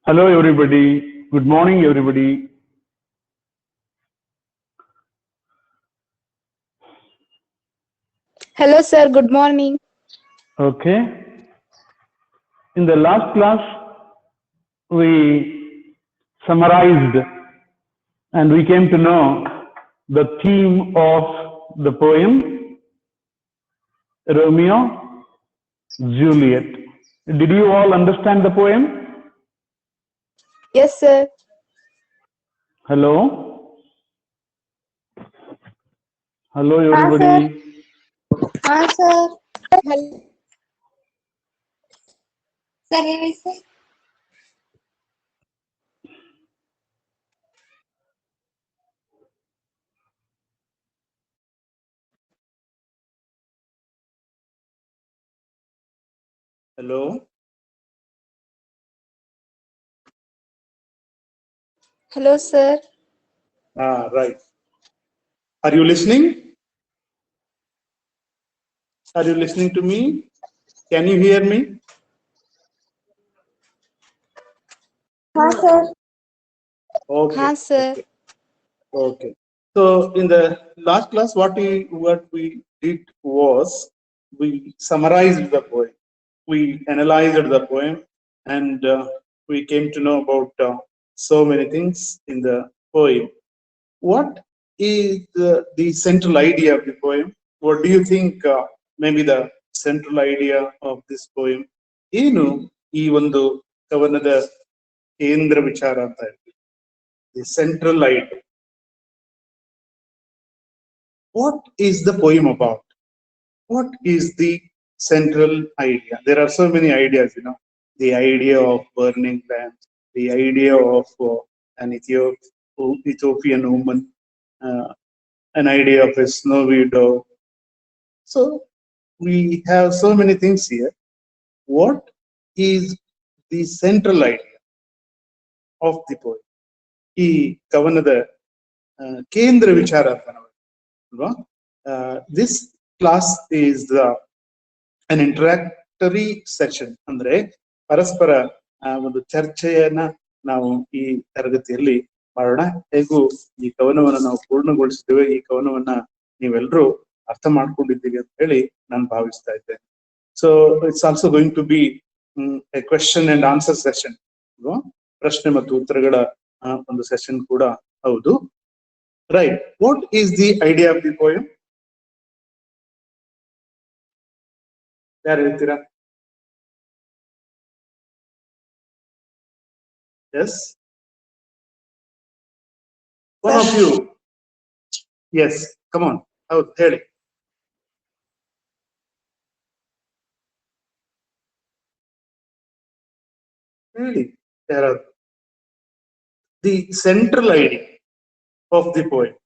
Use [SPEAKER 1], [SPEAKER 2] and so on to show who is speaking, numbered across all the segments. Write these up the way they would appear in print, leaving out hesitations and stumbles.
[SPEAKER 1] Hello, everybody. Good morning, everybody.
[SPEAKER 2] Hello, sir. Good morning.
[SPEAKER 1] Okay. In the last class, we summarized and we came to know the theme of the poem Romeo Juliet. Did you all understand the poem?
[SPEAKER 2] Yes, sir.
[SPEAKER 1] Hello? Hello,
[SPEAKER 2] sir.
[SPEAKER 1] everybody.
[SPEAKER 2] Sir. Hello. Sir, ಹೇಳಿ sir.
[SPEAKER 3] Hello.
[SPEAKER 2] Hello, sir.
[SPEAKER 3] Right. Are you listening? Are you listening to me? Can you hear me?
[SPEAKER 2] sir.
[SPEAKER 3] Okay.
[SPEAKER 2] sir.
[SPEAKER 3] Okay. Okay. So in the last class, what we did was we summarized the poem, we analyzed the poem, and we came to know about so many things in the poem. What is the central idea of the poem? What do you think maybe the central idea of this poem? ಏನು ಈ ಒಂದು ಕವನದ ಕೇಂದ್ರ ವಿಚಾರ ಅಂತ ಹೇಳ್ತೀವಿ. The central idea. What is the poem about? What is the central idea? There are so many ideas, the idea of burning lamps, the idea of an Ethiopian woman, an idea of a snow widow. So we have so many things here. What is the central idea of the poem? ಈ ಕವನದ ಕೇಂದ್ರ ವಿಚಾರ ಅಂತ ನಾವು ಅಲ್ವಾ? This class is an interactory session. ಅಂದ್ರೆ ಪರಸ್ಪರ ಒಂದು ಚರ್ಚೆಯನ್ನ ನಾವು ಈ ತರಗತಿಯಲ್ಲಿ ಮಾಡೋಣ. ಹೇಗೂ ಈ ಕವನವನ್ನ ನಾವು ಪೂರ್ಣಗೊಳಿಸಿದ್ದೇವೆ. ಈ ಕವನವನ್ನ ನೀವೆಲ್ಲರೂ ಅರ್ಥ ಮಾಡ್ಕೊಂಡಿದ್ದೀವಿ ಅಂತ ಹೇಳಿ ನಾನು ಭಾವಿಸ್ತಾ ಇದ್ದೇನೆ. So it's also going to be a question and answer session. ಪ್ರಶ್ನೆ ಮತ್ತು ಉತ್ತರಗಳ ಒಂದು ಸೆಷನ್ ಕೂಡ ಹೌದು. Right. What is the idea of the poem? ಯಾರು ಹೇಳ್ತೀರಾ? Yes, one of you. Yes, come on. ಹೌದು, ಹೇಳಿ. ಹೇಳಿ ಯಾರಾದ್ರು. The central idea of the poem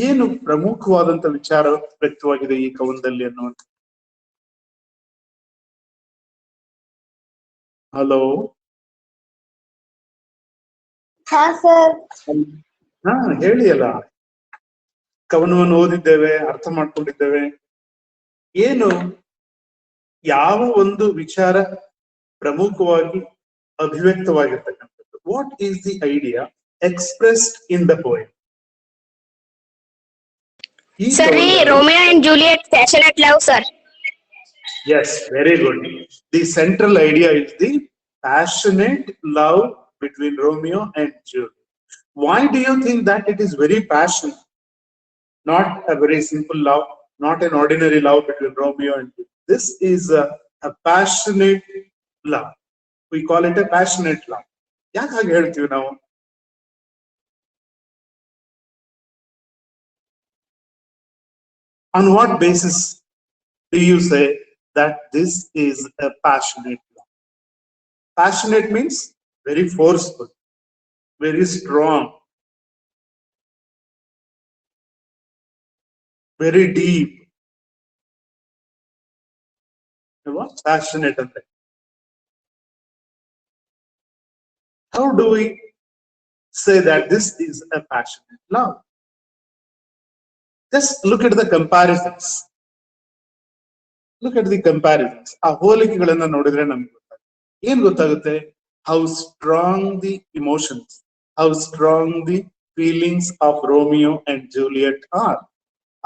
[SPEAKER 3] ಏನು ಪ್ರಮುಖವಾದಂತ ವಿಚಾರ ವ್ಯಕ್ತವಾಗಿದೆ ಈ ಕವನದಲ್ಲಿ ಅನ್ನುವಂಥ? ಹಲೋ. ಹೇಳಿ ಅಲ್ಲ. ಕವನವನ್ನು ಓದಿದ್ದೇವೆ, ಅರ್ಥ ಮಾಡ್ಕೊಂಡಿದ್ದೇವೆ. ಏನು ಯಾವ ಒಂದು ವಿಚಾರ ಪ್ರಮುಖವಾಗಿ ಅಭಿವ್ಯಕ್ತವಾಗಿರ್ತಕ್ಕಂಥದ್ದು? What is the idea expressed in the poem?
[SPEAKER 4] Sir, Romeo and Juliet, passionate love, sir.
[SPEAKER 3] Yes, very good. The central idea is the passionate love between Romeo and Juliet. Why do you think that it is very passionate? Not a very simple love, not an ordinary love between Romeo and Juliet. This is a passionate love. We call it a passionate love. ಯಾಕೆ ಹಾಗೆ ಹೇಳ್ತೀವಿ ನಾವು? On what basis do you say that this is a passionate love? Passionate means very forceful, very strong, very deep. Passionate. How do we say that this is a passionate love? Just look at the comparisons. Look at the comparisons. ಆ ಹೋಲಿಕೆಗಳನ್ನ ನೋಡಿದ್ರೆ ನಮ್ಗೆ ಗೊತ್ತಾಗುತ್ತೆ. ಏನ್ ಗೊತ್ತಾಗುತ್ತೆ? How strong the emotions, how strong the feelings of Romeo and Juliet are.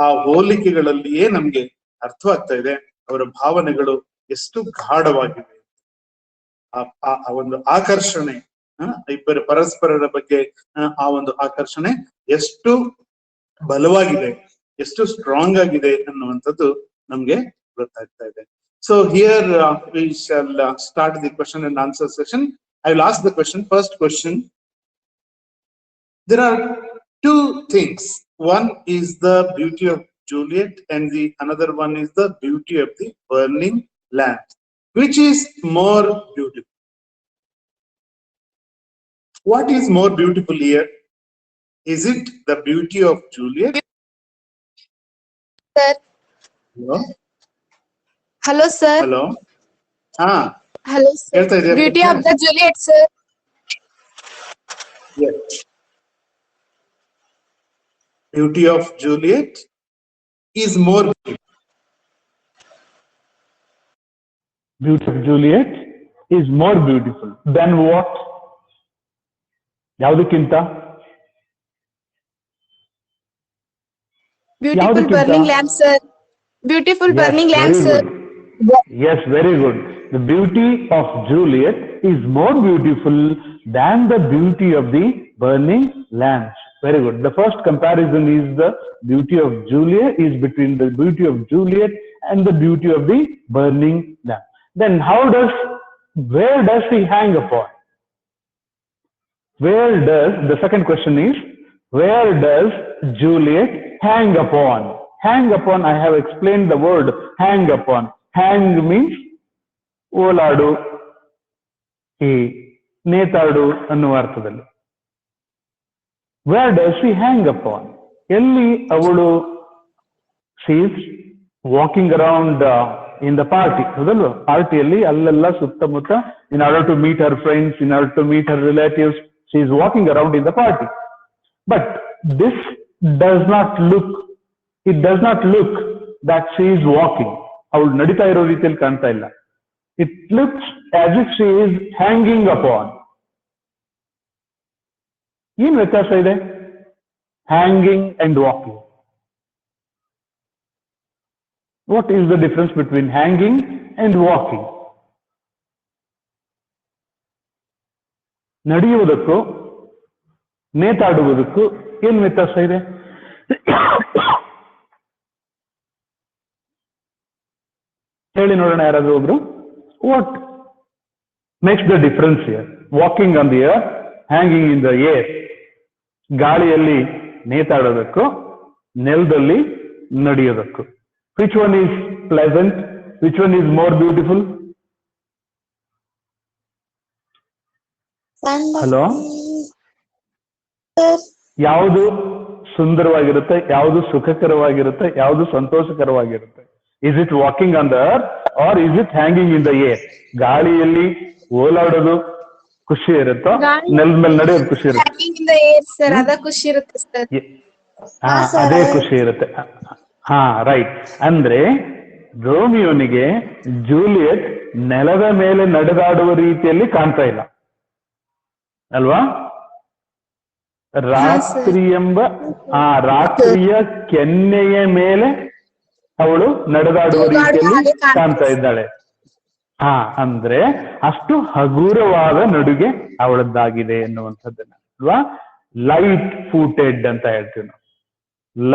[SPEAKER 3] ಆ ಹೋಲಿಕೆಗಳಲ್ಲಿಯೇ ನಮ್ಗೆ ಅರ್ಥವಾಗ್ತಾ ಇದೆ ಅವರ ಭಾವನೆಗಳು ಎಷ್ಟು ಗಾಢವಾಗಿವೆ. ಆ ಒಂದು ಆಕರ್ಷಣೆ, ಇಬ್ಬರು ಪರಸ್ಪರರ ಬಗ್ಗೆ ಆ ಒಂದು ಆಕರ್ಷಣೆ ಎಷ್ಟು ಬಲವಾಗಿದೆ, ಎಷ್ಟು ಸ್ಟ್ರಾಂಗ್ ಆಗಿದೆ ಅನ್ನುವಂಥದ್ದು ನಮ್ಗೆ ಗೊತ್ತಾಗ್ತಾ ಇದೆ. So here we shall start the question and answer session. I will ask the question. First question. There are two things. One is the beauty of Juliet and the another one is the beauty of the burning lamps. Which is more beautiful? What is more beautiful here? Is it the beauty of Juliet?
[SPEAKER 2] Sir.
[SPEAKER 3] Hello?
[SPEAKER 2] Hello, sir.
[SPEAKER 3] Hello?
[SPEAKER 2] Hello, sir. Beauty of the Juliet, sir.
[SPEAKER 3] Yes. Beauty of Juliet is more beautiful.
[SPEAKER 1] Beauty of Juliet is more beautiful than what? ಯಾವುದಕ್ಕಿಂತ?
[SPEAKER 2] Beautiful burning lamp, sir. Beautiful burning lamp, sir.
[SPEAKER 1] Yes, very good. The beauty of Juliet is more beautiful than the beauty of the burning lamps. Very good. The first comparison is the beauty of Juliet is between the beauty of Juliet and the beauty of the burning lamp. Then where does he hang upon? The second question is, where does Juliet hang upon? Hang upon, I have explained the word hang upon. Hang means ಓಲಾಡು, ಈ ನೇತಾಡು ಅನ್ನುವ ಅರ್ಥದಲ್ಲಿ. Where does she hang upon? ಎಲ್ಲಿ ಅವಳು, she is walking around in the party, ಹೌದಲ್ವಾ? ಪಾರ್ಟಿಯಲ್ಲಿ ಅಲ್ಲೆಲ್ಲ ಸುತ್ತಮುತ್ತ, in order to meet her friends, in order to meet her relatives, she is walking around in the party. But this does not look that she is walking. ಅವಳು ನಡೀತಾ ಇರೋ ರೀತಿಯಲ್ಲಿ ಕಾಣ್ತಾ ಇಲ್ಲ. It looks as if she is hanging upon. ಏನು ವ್ಯತ್ಯಾಸ ಇದೆ hanging and walking? What is the difference between hanging and walking? ನಡೆಯುವುದಕ್ಕೂ ನೇತಾಡುವುದಕ್ಕೂ ಏನು ವ್ಯತ್ಯಾಸ ಇದೆ? ಹೇಳಿ ನೋಡೋಣ ಯಾರಾದ್ರೂ ಒಬ್ರು. What makes the difference here? Walking on the earth, hanging in the air. ಗಾಳಿಯಲ್ಲಿ ನೇತಾಡೋದಕ್ಕೂ ನೆಲದಲ್ಲಿ ನಡೆಯೋದಕ್ಕೂ. Which one is pleasant? Which one is more beautiful? Hello? ಯಾವುದು ಸುಂದರವಾಗಿರುತ್ತೆ, ಯಾವುದು ಸುಖಕರವಾಗಿರುತ್ತೆ, ಯಾವುದು ಸಂತೋಷಕರವಾಗಿರುತ್ತೆ? Is it walking on the earth or is it hanging in the air? ಗಾಳಿಯಲ್ಲಿ ಓಲಾಡೋದು ಖುಷಿ ಇರುತ್ತೋ, ನೆಲದ ಮೇಲೆ ನಡೆಯೋದು ಖುಷಿ ಇರುತ್ತೆ?
[SPEAKER 2] Hanging in the air, sir. ಅದ ಖುಷಿ ಇರುತ್ತೆ, sir.
[SPEAKER 1] ಅದೇ ಖುಷಿ ಇರುತ್ತೆ. ರೈಟ್. ಅಂದ್ರೆ ರೋಮಿಯೋನಿಗೆ ಜೂಲಿಯಟ್ ನೆಲದ ಮೇಲೆ ನಡೆದಾಡುವ ರೀತಿಯಲ್ಲಿ ಕಾಣ್ತಾ ಇಲ್ಲ ಅಲ್ವಾ? ರಾತ್ರಿಯ ಕೆನ್ನೆಯ ಮೇಲೆ ಅವಳು ನಡೆದಾಡುವ ರೀತಿಯಲ್ಲಿ ಕಾಣ್ತಾ ಇದ್ದಾಳೆ. ಅಂದ್ರೆ ಅಷ್ಟು ಹಗುರವಾದ ನಡುಗೆ ಅವಳದ್ದಾಗಿದೆ ಎನ್ನುವಂಥದ್ದನ್ನ ಅಲ್ವಾ? ಲೈಟ್ ಫೂಟೆಡ್ ಅಂತ ಹೇಳ್ತೀವಿ ನಾವು.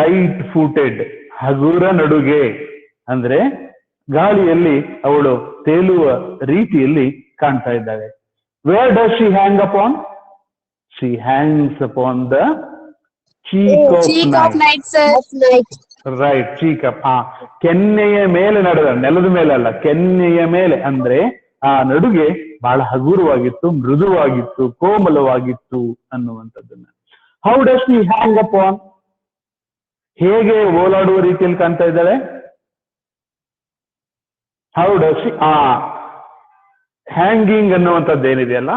[SPEAKER 1] ಲೈಟ್ ಫೂಟೆಡ್, ಹಗುರ ನಡುಗೆ ಅಂದ್ರೆ ಗಾಳಿಯಲ್ಲಿ ಅವಳು ತೇಲುವ ರೀತಿಯಲ್ಲಿ ಕಾಣ್ತಾ ಇದ್ದಾಳೆ. Where does she hang upon? She hangs upon the cheek of night. Right, cheek up. ಕೆನ್ನೆಯ ಮೇಲೆ ನಡೆದ, ನೆಲದ ಮೇಲೆ ಅಲ್ಲ, ಕೆನ್ನೆಯ ಮೇಲೆ. ಅಂದ್ರೆ ಆ ನಡುಗೆ ಬಹಳ ಹಗುರವಾಗಿತ್ತು, ಮೃದುವಾಗಿತ್ತು, ಕೋಮಲವಾಗಿತ್ತು ಅನ್ನುವಂಥದ್ದನ್ನ. How does she hang upon? ಹೇಗೆ ಓಲಾಡುವ ರೀತಿಯಲ್ಲಿ ಕಾಣ್ತಾ ಇದ್ದಾಳೆ? ಹೌ ಡಸ್ ಶಿ ಹ್ಯಾಂಗಿಂಗ್ ಅನ್ನುವಂಥದ್ದು ಏನಿದೆಯಲ್ಲ,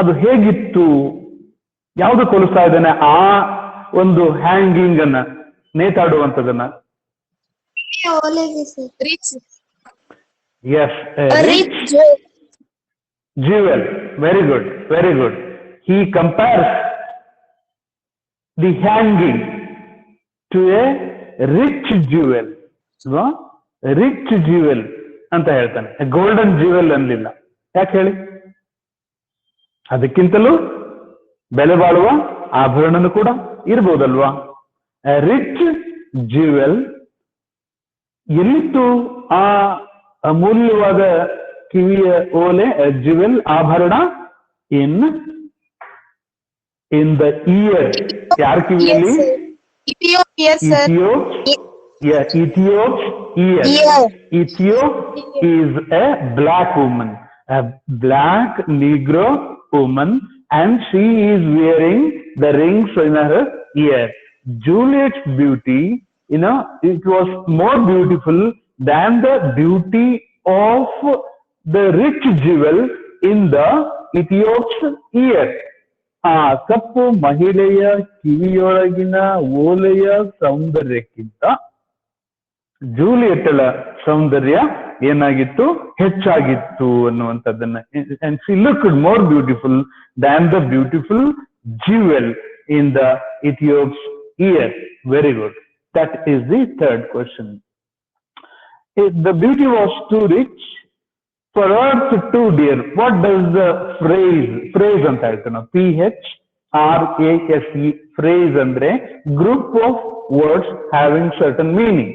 [SPEAKER 1] ಅದು ಹೇಗಿತ್ತು? ಯಾವ್ದು ಕೊಲಿಸ್ತಾ ಇದ್ದಾನೆ ಆ ಒಂದು ಹ್ಯಾಂಗಿಂಗ್ ಅನ್ನ, ನೇತಾಡುವಂಥದ್ದನ್ನ? Yes, a
[SPEAKER 4] A
[SPEAKER 1] rich
[SPEAKER 4] rich jewel.
[SPEAKER 1] jewel. Very good, very good. He compares the hanging to a rich jewel. ಅಲ್ವಾ? ರಿಚ್ ಜ್ಯುವೆಲ್ ಅಂತ ಹೇಳ್ತಾನೆ, ಗೋಲ್ಡನ್ ಜ್ಯುವೆಲ್ ಅನ್ಲಿಲ್ಲ. ಯಾಕೆ ಹೇಳಿ? ಅದಕ್ಕಿಂತಲೂ ಬೆಲೆ ಬಾಳುವ ಆಭರಣನು ಕೂಡ ಇರ್ಬೋದಲ್ವಾ? Rich jewel. ಎಲ್ಲಿತ್ತು ಆ ಅಮೂಲ್ಯವಾದ ಕಿವಿಯ ಓಲೆ, ಜ್ಯುವೆಲ್, ಆಭರಣ? In the year. ಯಾರ ಕಿವಿಯಲ್ಲಿ?
[SPEAKER 4] Ethiopia, sir.
[SPEAKER 1] Ethiope's ear.
[SPEAKER 4] Ear.
[SPEAKER 1] Ethiop is a black woman, a black Negro woman, and she is wearing the rings in her ear. Juliet's beauty, it was more beautiful than the beauty of the rich jewel in the Ethiope's ear. ಆ ಕಪ್ಪು ಮಹಿಳೆಯ ಕಿವಿಯೊಳಗಿನ ಓಲೆಯ ಸೌಂದರ್ಯಕ್ಕಿಂತ ಜೂಲಿಯೆಟ್ಟಳ ಸೌಂದರ್ಯ ಏನಾಗಿತ್ತು? ಹೆಚ್ಚಾಗಿತ್ತು ಅನ್ನುವಂಥದ್ದನ್ನ. and she looked more beautiful than the beautiful jewel in the Ethiope's ear. Very good. That is the third question. The beauty was too rich for earth too dear. What does the phrase ಅಂತ ಹೇಳ್ತೀವಿ ನಾವು? PHRASE. phrase ಅಂದ್ರೆ group of words having certain meaning.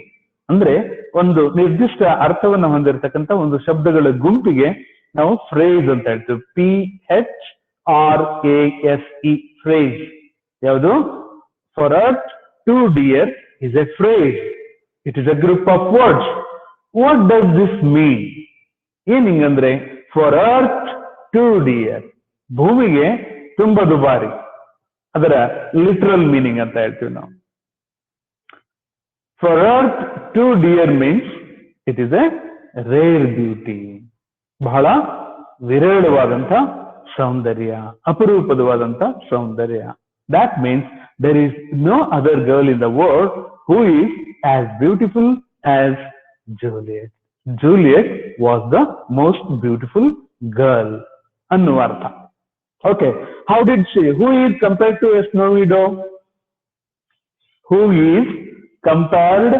[SPEAKER 1] ಅಂದ್ರೆ ಒಂದು ನಿರ್ದಿಷ್ಟ ಅರ್ಥವನ್ನು ಹೊಂದಿರತಕ್ಕಂತ ಒಂದು ಶಬ್ದಗಳ ಗುಂಪಿಗೆ ನಾವು ಫ್ರೇಸ್ ಅಂತ ಹೇಳ್ತೀವಿ. PHRASE. ಫ್ರೇಸ್ ಯಾವುದು? For earth to dear is a phrase. It is a group of words. What does this mean? ಏನಂದ್ರೆ ಫಾರ್ ಅರ್ತ್ ಟು ಡಿಯರ್, ಭೂಮಿಗೆ ತುಂಬಾ ದುಬಾರಿ. ಅದರ ಲಿಟ್ರಲ್ ಮೀನಿಂಗ್ ಅಂತ ಹೇಳ್ತೀವಿ ನಾವು. For earth too dear means it is a rare beauty. ಬಹಳ ವಿರಳವಾದಂತ ಸೌಂದರ್ಯ, ಅಪರೂಪವಾದಂತ ಸೌಂದರ್ಯ. That means there is no other girl in the world who is as beautiful as Juliet. Juliet was the most beautiful girl ಅನ್ನುವ ಅರ್ಥ. Okay, how did she? Who is compared to a snowy doe? Who is compared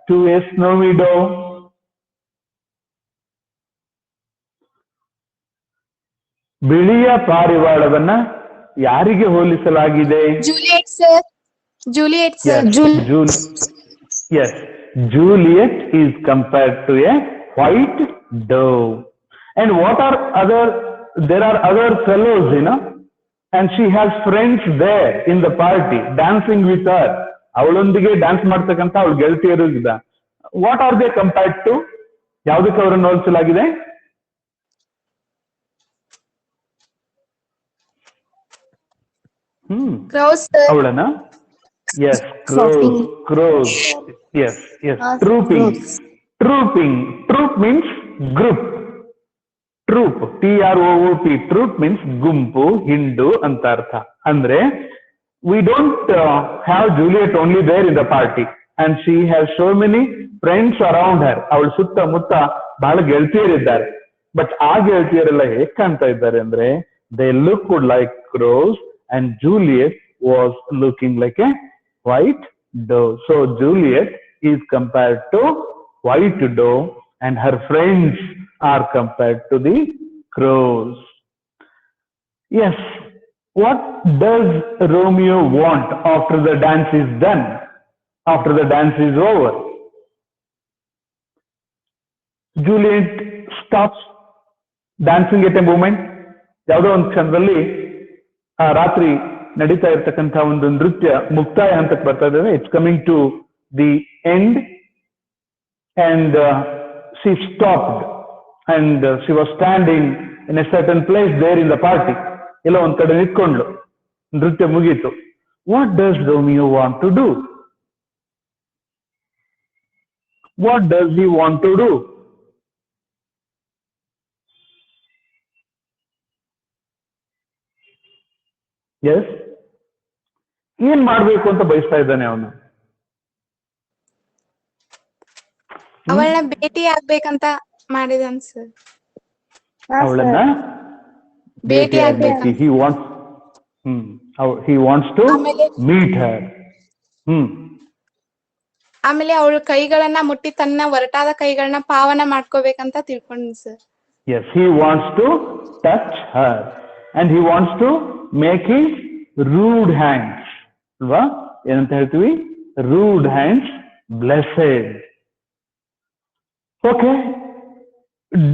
[SPEAKER 1] to a snowy doe? ಬಿಳಿಯ ಪಾರಿವಾಳವನ್ನ ಯಾರಿಗೆ ಹೋಲಿಸಲಾಗಿದೆ?
[SPEAKER 4] Juliet, sir. Juliet, sir.
[SPEAKER 1] Yes, Juliet is compared to a white dove. And there are other fellows, and she has friends there in the party dancing with her. ಅವಳೊಂದಿಗೆ dance ಮಾಡ್ತಕ್ಕಂಥ ಅವಳ ಗೆಳತಿಯರು ಇದ್ದ. What are they compared to? ಯಾವುದಕ್ಕೆ ಅವರನ್ನು ಹೋಲಿಸಲಾಗಿದೆ?
[SPEAKER 4] Crows, sir.
[SPEAKER 1] ಅವಳನ್ನ? Yes, crows. Yes. Trooping. Troop means group. Troop, TROOP. Troop means ಗುಂಪು, ಹಿಂಡು ಅಂತ ಅರ್ಥ. ಅಂದ್ರೆ we don't have Juliet only there in the party, and she has so many friends around her. ಅವಳ ಸುತ್ತಮುತ್ತ ಬಹಳ ಗೆಳತಿಯರಿದ್ದಾರೆ. ಬಟ್ ಆ ಗೆಳತಿಯರೆಲ್ಲ ಹೇಗ್ ಕಾಣ್ತಾ ಇದ್ದಾರೆ ಅಂದ್ರೆ, they looked like crows and Juliet was looking like a white dove. So Juliet is compared to white dove and her friends are compared to the crows. Yes. What does Romeo want after the dance is done? After the dance is over? Juliet stops dancing at a moment. ಯಾವುದೋ ಒಂದು ಕ್ಷಣದಲ್ಲಿ ರಾತ್ರಿ ನಡೀತಾ ಇರ್ತಕ್ಕಂಥ ಒಂದು ನೃತ್ಯ ಮುಕ್ತಾಯ ಹಂತಕ್ಕೆ ಬರ್ತಾ ಇದ್ದೇವೆ. It's coming to the end and she stopped and she was standing in a certain place there in the party. ಎಲ್ಲ ಒಂದ್ ಕಡೆ ನಿಂತ್ಕೊಂಡ್ಲು, ನೃತ್ಯ ಮುಗೀತು. What does Romeo want to do? What does he want to do? Yes? ಏನ್ ಮಾಡ್ಬೇಕು ಅಂತ ಬಯಸ್ತಾ ಇದ್ದಾನೆ ಅವನು?
[SPEAKER 4] ಅವಳನ್ನ ಭೇಟಿ ಆಗ್ಬೇಕಂತ
[SPEAKER 5] ಮಾಡಿದನ್ ಸರ್.
[SPEAKER 1] ಅವಳನ್ನ ಭೇಟಿ ಆಗ್ಲಿಕ್ಕೆ he wants to meet her.
[SPEAKER 5] ಆಮೇಲೆ ಅವಳ ಕೈಗಳನ್ನ ಮುಟ್ಟಿ ತನ್ನ ಒರಟಾದ ಕೈಗಳನ್ನ ಪಾವನ ಮಾಡ್ಕೋಬೇಕಂತ ತಿಳ್ಕೊಂಡ್ sir.
[SPEAKER 1] Yes, he wants to touch her and he wants to make his rude hands. ಅಲ್ವಾ? ಏನಂತ ಹೇಳ್ತೀವಿ? Rude hands blessed. Okay.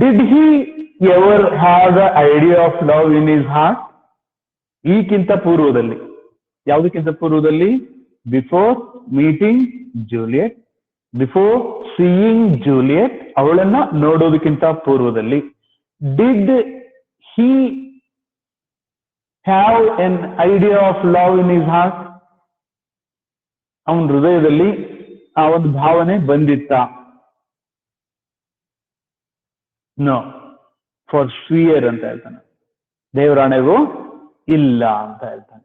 [SPEAKER 1] Did he ever have the idea of love in his heart? ಈಗಿಂತ ಪೂರ್ವದಲ್ಲಿ, ಯಾವುದಕ್ಕಿಂತ ಪೂರ್ವದಲ್ಲಿ? Before meeting Juliet, before seeing Juliet, ಅವಳನ್ನ ನೋಡೋದಕ್ಕಿಂತ ಪೂರ್ವದಲ್ಲಿ did he have an idea of love in his heart? ಅವನ ಹೃದಯದಲ್ಲಿ ಆ ಒಂದು ಭಾವನೆ ಬಂದಿತ್ತ? No, for ಸ್ವಿಯರ್ ಅಂತ ಹೇಳ್ತಾನೆ. ದೇವರಾಣೆಗೂ ಇಲ್ಲ ಅಂತ ಹೇಳ್ತಾನೆ.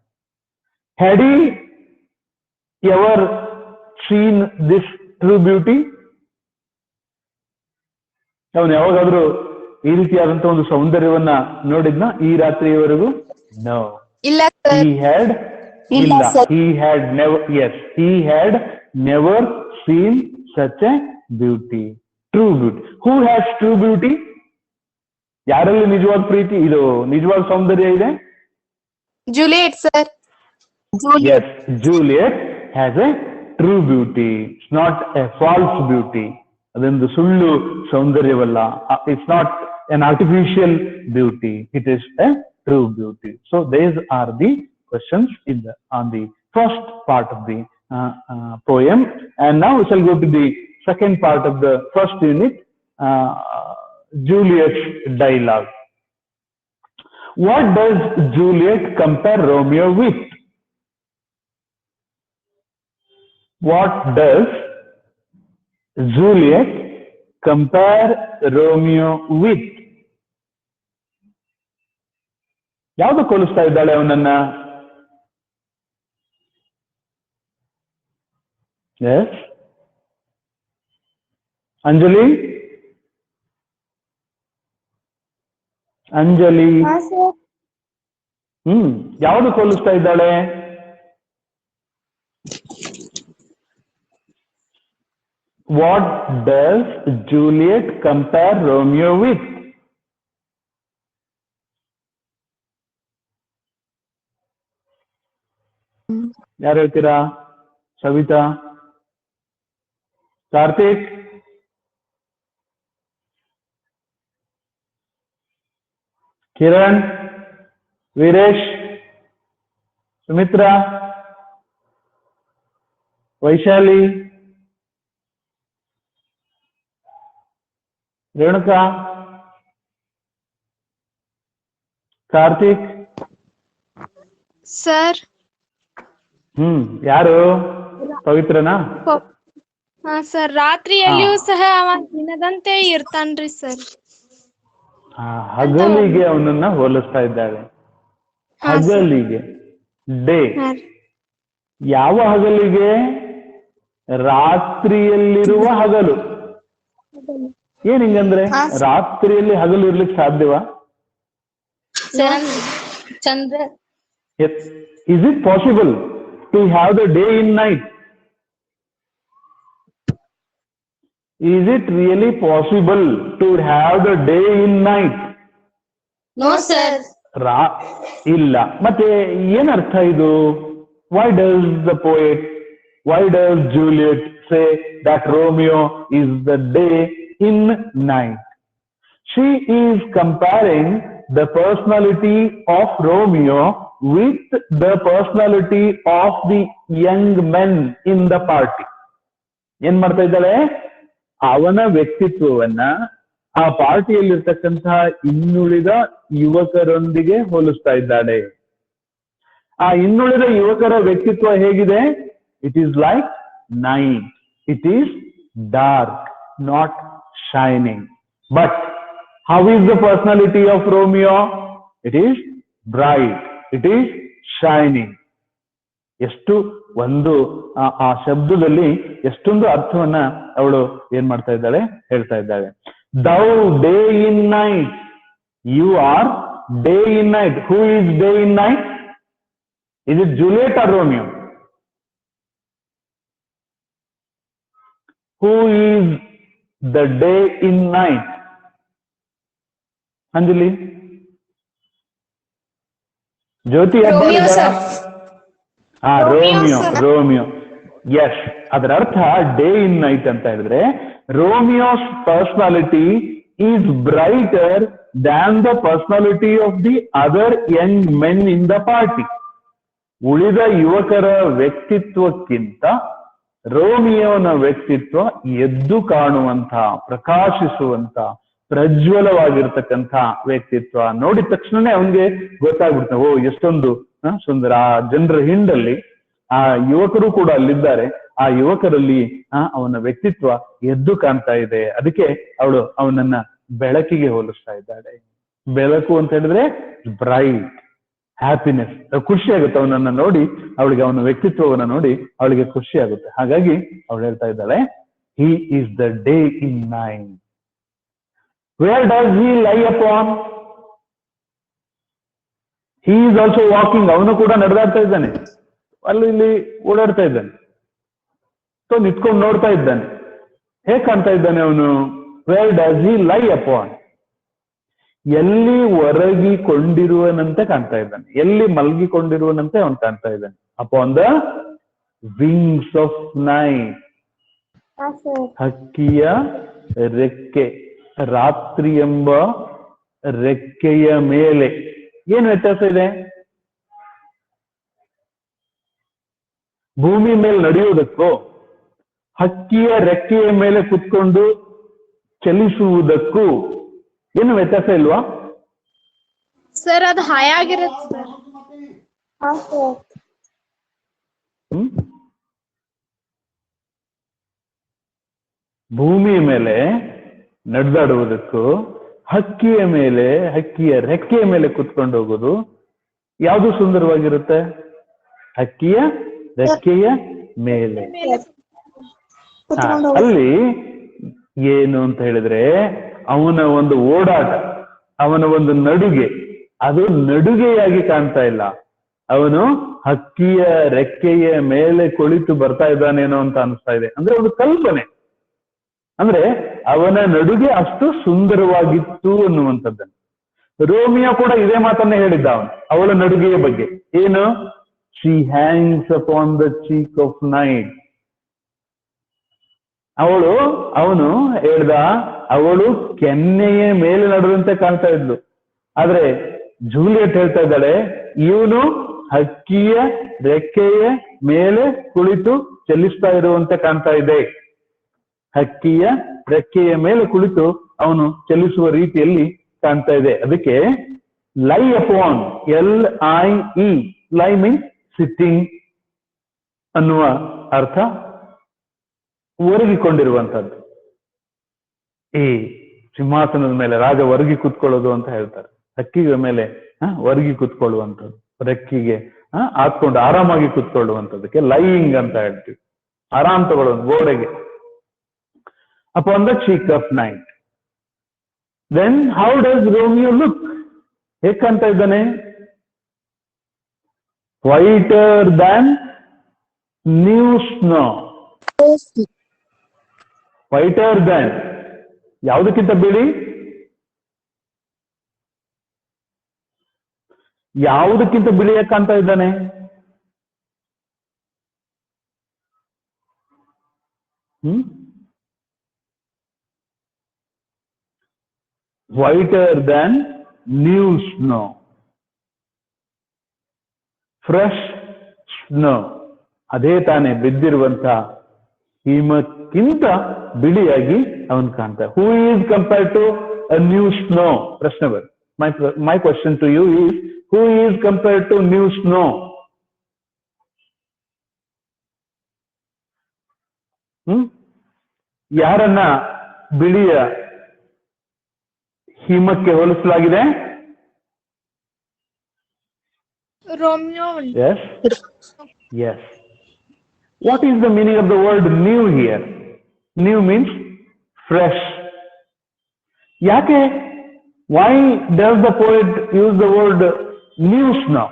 [SPEAKER 1] Had he ever seen this true beauty? ಅವನು ಯಾವಾಗಾದ್ರೂ ಈ ರೀತಿಯಾದಂತ ಒಂದು ಸೌಂದರ್ಯವನ್ನ ನೋಡಿದ್ನ ಈ ರಾತ್ರಿಯವರೆಗೂ? ನೋ,
[SPEAKER 5] ಇಲ್ಲ sir.
[SPEAKER 1] he had never seen such a beauty, true beauty. Who has true beauty? ಯಾರಲ್ಲಿ ನಿಜವಾದ ಪ್ರೀತಿ, ಇದು ನಿಜವಾದ ಸೌಂದರ್ಯ ಇದೆ?
[SPEAKER 5] Juliet sir.
[SPEAKER 1] Yes, Juliet has a true beauty. It's not a false beauty. ಅದೊಂದು ಸುಳ್ಳು ಸೌಂದರ್ಯವಲ್ಲ. It's not an artificial beauty. It is a true beauty. So these are the questions on the first part of the poem. And now we shall go to the second part of the first unit, Juliet's dialogue. What does Juliet compare Romeo with? What does Juliet compare Romeo with? ಯಾವುದು ಹೋಲಿಸ್ತಾ ಇದ್ದಾಳೆ ಅವನನ್ನ? S Anjali, ಯಾವುದು ಹೋಲಿಸ್ತಾ ಇದ್ದಾಳೆ? What does Juliet compare Romeo with? ಯಾರು ಹೇಳ್ತೀರಾ? Savita, Karthik, Kiran, Veeresh, Sumitra, Vaishali, Renuka, Karthik
[SPEAKER 5] sir.
[SPEAKER 1] ಯಾರು? ಪವಿತ್ರನಾ?
[SPEAKER 5] ಹಾ sir. ರಾತ್ರಿಯಲ್ಲಿಯೂ ಸಹ ಅವ ದಿನದಂತೆ ಇರ್ತಾನ್ರಿ ಸರ್.
[SPEAKER 1] ಹಗಲಿಗೆ ಅವನನ್ನ ಹೋಲಿಸ್ತಾ ಇದ್ದಾಳೆ. ಹಗಲಿಗೆ, ಡೇ. ಯಾವ ಹಗಲಿಗೆ? ರಾತ್ರಿಯಲ್ಲಿರುವ ಹಗಲು. ಏನ್ ಹಿಂಗಂದ್ರೆ ರಾತ್ರಿಯಲ್ಲಿ ಹಗಲು ಇರ್ಲಿಕ್ಕೆ ಸಾಧ್ಯವಾ?
[SPEAKER 5] ಚಂದ್ರ.
[SPEAKER 1] Is it possible to have the day in night? Is it really possible to have the day in night?
[SPEAKER 5] No sir.
[SPEAKER 1] ಇಲ್ಲ. ಮತ್ತೆ ಏನರ್ಥ ಇದು? Why does the poet, why does Juliet say that Romeo is the day in night? She is comparing the personality of Romeo with the personality of the young men in the party. ಏನ್ ಮಾಡ್ತಾ ಇದ್ದಾಳೆ? ಅವನ ವ್ಯಕ್ತಿತ್ವವನ್ನ ಆ ಪಾರ್ಟಿಯಲ್ಲಿರ್ತಕ್ಕಂತಹ ಇನ್ನುಳಿದ ಯುವಕರೊಂದಿಗೆ ಹೋಲಿಸ್ತಾ ಇದ್ದಾಳೆ. ಆ ಇನ್ನುಳಿದ ಯುವಕರ ವ್ಯಕ್ತಿತ್ವ ಹೇಗಿದೆ? It is like night. It is dark, not shining. But how is the personality of Romeo? It is bright. It is shining. ಎಷ್ಟು ಒಂದು ಆ ಶಬ್ದದಲ್ಲಿ ಎಷ್ಟೊಂದು ಅರ್ಥವನ್ನ ಅವಳು ಏನ್ ಮಾಡ್ತಾ ಇದ್ದಾಳೆ? ಹೇಳ್ತಾ ಇದ್ದಾಳೆ. Thou day in night. You are day in night. Who is day in night? Is it Juliet or Romeo? Who is the day in night? Anjali? Jyoti
[SPEAKER 5] Romeo, sir.
[SPEAKER 1] Romeo yes. ಅದರ ಅರ್ಥ day in night ಅಂತ ಹೇಳಿದ್ರೆ Romeo's personality is brighter than the personality of the other young men in the party. ಉಳಿದ ಯುವಕರ ವ್ಯಕ್ತಿತ್ವಕ್ಕಿಂತ ರೋಮಿಯೋನ ವ್ಯಕ್ತಿತ್ವ ಎದ್ದು ಕಾಣುವಂತ, ಪ್ರಕಾಶಿಸುವಂತ, ಪ್ರಜ್ವಲವಾಗಿರ್ತಕ್ಕಂಥ ವ್ಯಕ್ತಿತ್ವ. ನೋಡಿದ ತಕ್ಷಣನೇ ಅವನಿಗೆ ಗೊತ್ತಾಗ್ಬಿಡ್ತಾನೆ, ಓ ಎಷ್ಟೊಂದು ಸುಂದರ. ಆ ಜನರ ಹಿಂಡಲ್ಲಿ ಆ ಯುವಕರು ಕೂಡ ಅಲ್ಲಿದ್ದಾರೆ. ಆ ಯುವಕರಲ್ಲಿ ಅವನ ವ್ಯಕ್ತಿತ್ವ ಎದ್ದು ಕಾಣ್ತಾ ಇದೆ. ಅದಕ್ಕೆ ಅವಳು ಅವನನ್ನ ಬೆಳಕಿಗೆ ಹೋಲಿಸ್ತಾ ಇದ್ದಾಳೆ. ಬೆಳಕು ಅಂತ ಹೇಳಿದ್ರೆ ಬ್ರೈಟ್, ಹ್ಯಾಪಿನೆಸ್, ಖುಷಿ ಆಗುತ್ತೆ ಅವನನ್ನ ನೋಡಿ. ಅವಳಿಗೆ ಅವನ ವ್ಯಕ್ತಿತ್ವವನ್ನ ನೋಡಿ ಅವಳಿಗೆ ಖುಷಿ ಆಗುತ್ತೆ. ಹಾಗಾಗಿ ಅವಳು ಹೇಳ್ತಾ ಇದ್ದಾಳೆ, he is the day in night. Where does he ಲೈ upon? He is also walking. ಅವನು ಕೂಡ ನಡೆದಾಡ್ತಾ ಇದ್ದಾನೆ, ಅಲ್ಲಿ ಇಲ್ಲಿ ಓಡಾಡ್ತಾ ಇದ್ದಾನೆ. ಸೊ ನಿಂತ್ಕೊಂಡು ನೋಡ್ತಾ ಇದ್ದಾನೆ. ಹೇಗೆ ಕಾಣ್ತಾ ಇದ್ದಾನೆ ಅವನು? ವೇರ್ ಡಸ್ ಹಿ ಲೈ ಅಪಾನ್? ಎಲ್ಲಿ ಒರಗಿಕೊಂಡಿರುವನಂತೆ ಕಾಣ್ತಾ ಇದ್ದಾನೆ, ಎಲ್ಲಿ ಮಲಗಿಕೊಂಡಿರುವನಂತೆ ಅವನು ಕಾಣ್ತಾ ಇದ್ದಾನೆ. Upon the wings of night. ಹಕ್ಕಿಯ ರೆಕ್ಕೆ, ರಾತ್ರಿ ಎಂಬ ರೆಕ್ಕೆಯ ಮೇಲೆ. ಏನು ವ್ಯತ್ಯಾಸ ಇದೆ? ಭೂಮಿ ಮೇಲೆ ನಡೆಯುವುದಕ್ಕೂ ಹಕ್ಕಿಯ ರೆಕ್ಕೆಯ ಮೇಲೆ ಕುತ್ಕೊಂಡು ಚಲಿಸುವುದಕ್ಕೂ ಏನು ವ್ಯತ್ಯಾಸ ಇಲ್ವಾ?
[SPEAKER 5] ಸರ್ ಅದು ಹಾಯಾಗಿರುತ್ತೆ ಸರ್.
[SPEAKER 1] ಭೂಮಿಯ ಮೇಲೆ ನಡೆದಾಡುವುದಕ್ಕೂ ಹಕ್ಕಿಯ ಮೇಲೆ, ಹಕ್ಕಿಯ ರೆಕ್ಕೆಯ ಮೇಲೆ ಕುತ್ಕೊಂಡು ಹೋಗೋದು ಯಾವುದು ಸುಂದರವಾಗಿರುತ್ತೆ? ಹಕ್ಕಿಯ ರೆಕ್ಕೆಯ ಮೇಲೆ. ಅಲ್ಲಿ ಏನು ಅಂತ ಹೇಳಿದ್ರೆ ಅವನ ಒಂದು ಓಡಾಟ, ಅವನ ಒಂದು ನಡುಗೆ, ಅದು ನಡುಗೆಯಾಗಿ ಕಾಣ್ತಾ ಇಲ್ಲ. ಅವನು ಹಕ್ಕಿಯ ರೆಕ್ಕೆಯ ಮೇಲೆ ಕುಳಿತು ಬರ್ತಾ ಇದ್ದಾನೇನೋ ಅಂತ ಅನಿಸ್ತಾ ಇದೆ. ಅಂದ್ರೆ ಒಂದು ಕಲ್ಪನೆ. ಅಂದ್ರೆ ಅವನ ನಡುಗೆ ಅಷ್ಟು ಸುಂದರವಾಗಿತ್ತು ಅನ್ನುವಂಥದ್ದನ್ನು. ರೋಮಿಯೋ ಕೂಡ ಇದೇ ಮಾತನ್ನೇ ಹೇಳಿದ್ದ ಅವಳ ನಡುಗೆಯ ಬಗ್ಗೆ. ಏನು? She hangs upon the cheek of night. ಅವನು ಹೇಳ್ದ, ಅವಳು ಕೆನ್ನೆಯ ಮೇಲೆ ನಡೆದಂತೆ ಕಾಣ್ತಾ ಇದ್ಲು. ಆದ್ರೆ ಜೂಲಿಯಟ್ ಹೇಳ್ತಾ ಇದ್ದಾಳೆ, ಇವನು ಹಕ್ಕಿಯ ರೆಕ್ಕೆಯ ಮೇಲೆ ಕುಳಿತು ಚಲಿಸ್ತಾ ಇರುವಂತೆ ಕಾಣ್ತಾ ಇದೆ. ಹಕ್ಕಿಯ ರೆಕ್ಕೆಯ ಮೇಲೆ ಕುಳಿತು ಅವನು ಚಲಿಸುವ ರೀತಿಯಲ್ಲಿ ಕಾಣ್ತಾ ಇದೆ. ಅದಕ್ಕೆ ಲೈ ಅಪಾನ್, LIE, ಲೈ ಮೀನ್ಸ್ ಸಿಟ್ಟಿಂಗ್ ಅನ್ನುವ ಅರ್ಥ, ಒರಗಿಕೊಂಡಿರುವಂತದ್ದು. ಈ ಸಿಂಹಾಸನದ ಮೇಲೆ ರಾಜ ಒರಗಿ ಕುತ್ಕೊಳ್ಳೋದು ಅಂತ ಹೇಳ್ತಾರೆ. ಹಕ್ಕಿಯ ಮೇಲೆ ಒರಗಿ ಕುತ್ಕೊಳ್ಳುವಂಥದ್ದು, ರೆಕ್ಕಿಗೆ ಹಾಕೊಂಡು ಆರಾಮಾಗಿ ಕುತ್ಕೊಳ್ಳುವಂಥದ್ದಕ್ಕೆ ಲೈಯಿಂಗ್ ಅಂತ ಹೇಳ್ತೀವಿ. ಆರಾಮ್ ತಗೊಳ್ಳೋದು ಗೋಡೆಗೆ. Upon the cheek of night. Then how does Romeo look? ಹೇಗೆ ಕಾಣ್ತಾ ಇದ್ದಾನೆ? Whiter than new snow. Whiter than ಯಾವುದಕ್ಕಿಂತ ಬಿಳಿ? ಯಾವುದಕ್ಕಿಂತ ಬಿಳಿಯಾಗಿ ಕಾಣ್ತಾ ಇದ್ದಾನೆ? Whiter than new snow. Fresh snow. ಅದೇ ತಾನೇ ಬಿದ್ದಿರುವಂತ ಹಿಮಕ್ಕಿಂತ ಬಿಳಿಯಾಗಿ ಅವನು ಕಾಣ್ತಾರೆ. Who is compared to a new snow? ಪ್ರಶ್ನೆ ಬರ್. My question to you is, who is compared to new snow? ಯಾರನ್ನ ಬಿಳಿಯ ಹಿಮಕ್ಕೆ ಹೋಲಿಸಲಾಗಿದೆ?
[SPEAKER 5] Romeo.
[SPEAKER 1] Yes. Yes. What is the meaning of the word new here? New means fresh, ಯಾಕೆ? Why does the poet use the word new snow?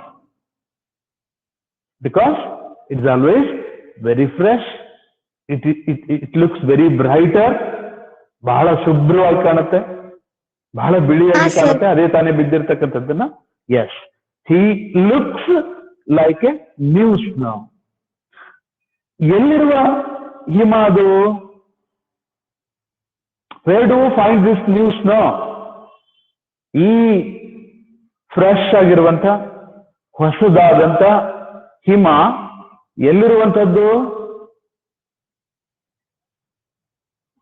[SPEAKER 1] Because it's always very fresh. It looks very brighter. ಬಹಳ ಶುಭ್ರವಾಗಿ ಕಾಣುತ್ತೆ, ಬಹಳ ಬಿಳಿಯಾಗಿ ಕಾಣುತ್ತೆ. ಅದೇ ತಾನೇ ಬಿದ್ದಿರ್ತಕ್ಕಂಥದ್ದನ್ನ. Yes, he looks like a new snow. ಎಲ್ಲಿರುವ ಹಿಮ ಅದು? Where do you find this new snow? ಈ fresh ಆಗಿರುವಂತ ಹೊಸದಾದಂತ ಹಿಮ ಎಲ್ಲಿರುವಂತದ್ದು?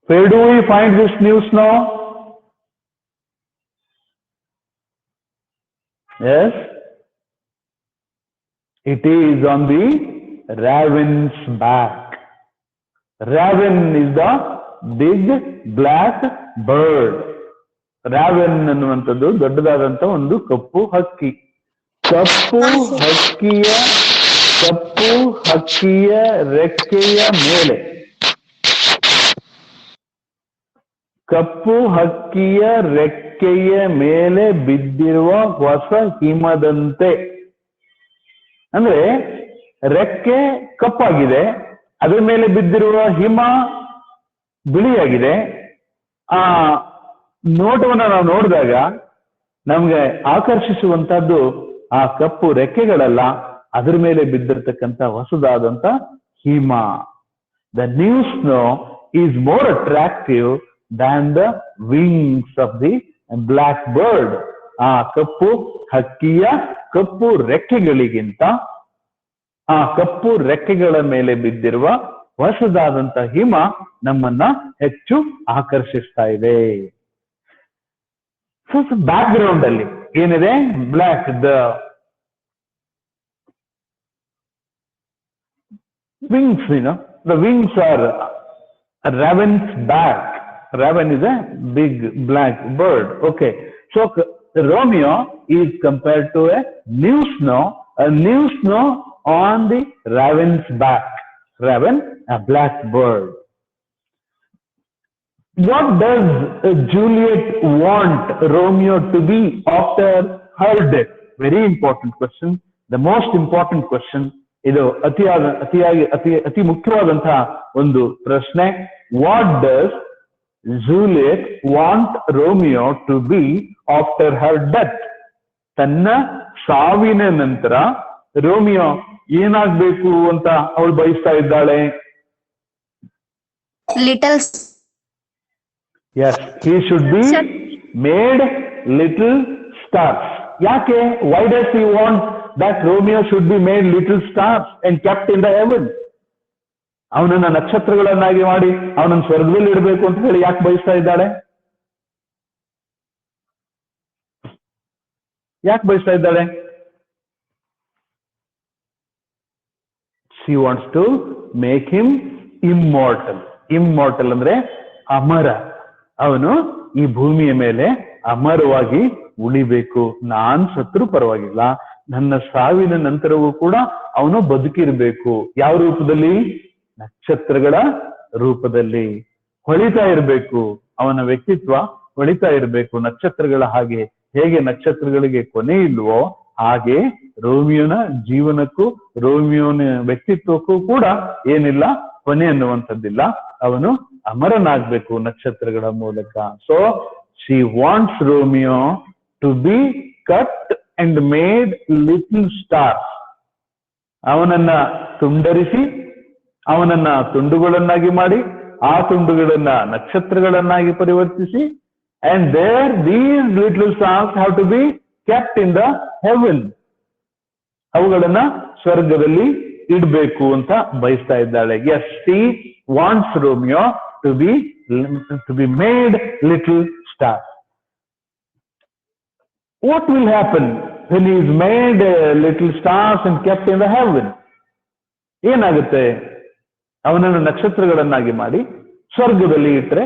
[SPEAKER 1] Where do we find this new snow? Yes, it is on the raven's back. Raven is the big black bird. Raven ಅನ್ನುವಂಥದ್ದು ದೊಡ್ಡದಾದಂತ ಒಂದು ಕಪ್ಪು ಹಕ್ಕಿ. ಕಪ್ಪು ಹಕ್ಕಿಯ ರೆಕ್ಕೆಯ ಮೇಲೆ, ಕಪ್ಪು ಹಕ್ಕಿಯ ರೆಕ್ಕೆಯ ಮೇಲೆ ಬಿದ್ದಿರುವ ಹೊಸ ಹಿಮದಂತೆ. ಅಂದ್ರೆ ರೆಕ್ಕೆ ಕಪ್ಪಾಗಿದೆ, ಅದರ ಮೇಲೆ ಬಿದ್ದಿರುವ ಹಿಮ ಬಿಳಿಯಾಗಿದೆ. ಆ ನೋಟವನ್ನ ನಾವು ನೋಡಿದಾಗ ನಮ್ಗೆ ಆಕರ್ಷಿಸುವಂತಹದ್ದು ಆ ಕಪ್ಪು ರೆಕ್ಕೆಗಳಲ್ಲ, ಅದ್ರ ಮೇಲೆ ಬಿದ್ದಿರ್ತಕ್ಕಂಥ ಹೊಸದಾದಂತ ಹಿಮ. The new snow is more attractive than the wings of the black bird. ಆ ಕಪ್ಪು ಹಕ್ಕಿಯ ಕಪ್ಪು ರೆಕ್ಕೆಗಳಿಗಿಂತ ಆ ಕಪ್ಪು ರೆಕ್ಕೆಗಳ ಮೇಲೆ ಬಿದ್ದಿರುವ ಹೊಸದಾದಂತ ಹಿಮ ನಮ್ಮನ್ನ ಹೆಚ್ಚು ಆಕರ್ಷಿಸ್ತಾ ಇದೆ. ಸೊ ಬ್ಯಾಕ್ ಗ್ರೌಂಡ್ ಅಲ್ಲಿ ಏನಿದೆ? Black, the wings, the wings are raven's back. Raven is a big black bird. Okay, so Romeo is compared to a new snow on the raven's back. Raven, a black bird. What does Juliet want Romeo to be after her death? Very important question. The most important question. ಇದು ಅತಿ ಮುಖ್ಯವಾದಂತಹ ಒಂದು ಪ್ರಶ್ನೆ. What does Juliet want Romeo to be after her death? ತನ್ನ ಸಾವಿನ ನಂತರ Romeo ಏನಾಗ್ಬೇಕು ಅಂತ ಅವಳು ಬಯಸ್ತಾ ಇದ್ದಾಳೆ?
[SPEAKER 4] Little.
[SPEAKER 1] Yes, he should be made little stars. ಯಾಕೆ? Why does he want that Romeo should be made little stars and kept in the heaven? ಅವನನ್ನ ನಕ್ಷತ್ರಗಳನ್ನಾಗಿ ಮಾಡಿ ಅವನನ್ನ ಸ್ವರ್ಗದಲ್ಲಿ ಇಡಬೇಕು ಅಂತ ಹೇಳಿ ಯಾಕೆ ಬಯಸ್ತಾ ಇದ್ದಾಳೆ? ಯಾಕೆ ಬಯಸ್ತಾ ಇದ್ದಾಳೆ? She wants to make him immortal. Immortal ಅಂದ್ರೆ ಅಮರ. ಅವನು ಈ ಭೂಮಿಯ ಮೇಲೆ ಅಮರವಾಗಿ ಉಳಿಬೇಕು. ನಾನ್ ಸತ್ರು ಪರವಾಗಿಲ್ಲ, ನನ್ನ ಸಾವಿನ ನಂತರವೂ ಕೂಡ ಅವನು ಬದುಕಿರ್ಬೇಕು. ಯಾವ ರೂಪದಲ್ಲಿ? ನಕ್ಷತ್ರಗಳ ರೂಪದಲ್ಲಿ ಹೊಳಿತಾ ಇರಬೇಕು. ಅವನ ವ್ಯಕ್ತಿತ್ವ ಹೊಳಿತಾ ಇರಬೇಕು ನಕ್ಷತ್ರಗಳ ಹಾಗೆ. ಹೇಗೆ ನಕ್ಷತ್ರಗಳಿಗೆ ಕೊನೆ ಇಲ್ವೋ ಹಾಗೆ ರೋಮಿಯೋನ ಜೀವನಕ್ಕೂ ರೋಮಿಯೋನ ವ್ಯಕ್ತಿತ್ವಕ್ಕೂ ಕೂಡ ಏನಿಲ್ಲ, ಕೊನೆ ಅನ್ನುವಂಥದ್ದಿಲ್ಲ. ಅವನು ಅಮರನಾಗ್ಬೇಕು ನಕ್ಷತ್ರಗಳ ಮೂಲಕ. So she wants Romeo to be cut and made little stars. ಅವನನ್ನ ತುಂಡರಿಸಿ ಅವನನ್ನ ತುಂಡುಗಳನ್ನಾಗಿ ಮಾಡಿ ಆ ತುಂಡುಗಳನ್ನ ನಕ್ಷತ್ರಗಳನ್ನಾಗಿ ಪರಿವರ್ತಿಸಿ, and there these little stars have to be kept in the heaven. ಅವುಗಳನ್ನ ಸ್ವರ್ಗದಲ್ಲಿ ಇಡಬೇಕು ಅಂತ ಬಯಸ್ತಾ ಇದ್ದಾಳೆ. Yes, she wants Romeo to be made little stars. What will happen when he is made little stars and kept in the heaven? ಏನಾಗುತ್ತೆ? ಅವನನ್ನು ನಕ್ಷತ್ರಗಳನ್ನಾಗಿ ಮಾಡಿ ಸ್ವರ್ಗದಲ್ಲಿ ಇಟ್ರೆ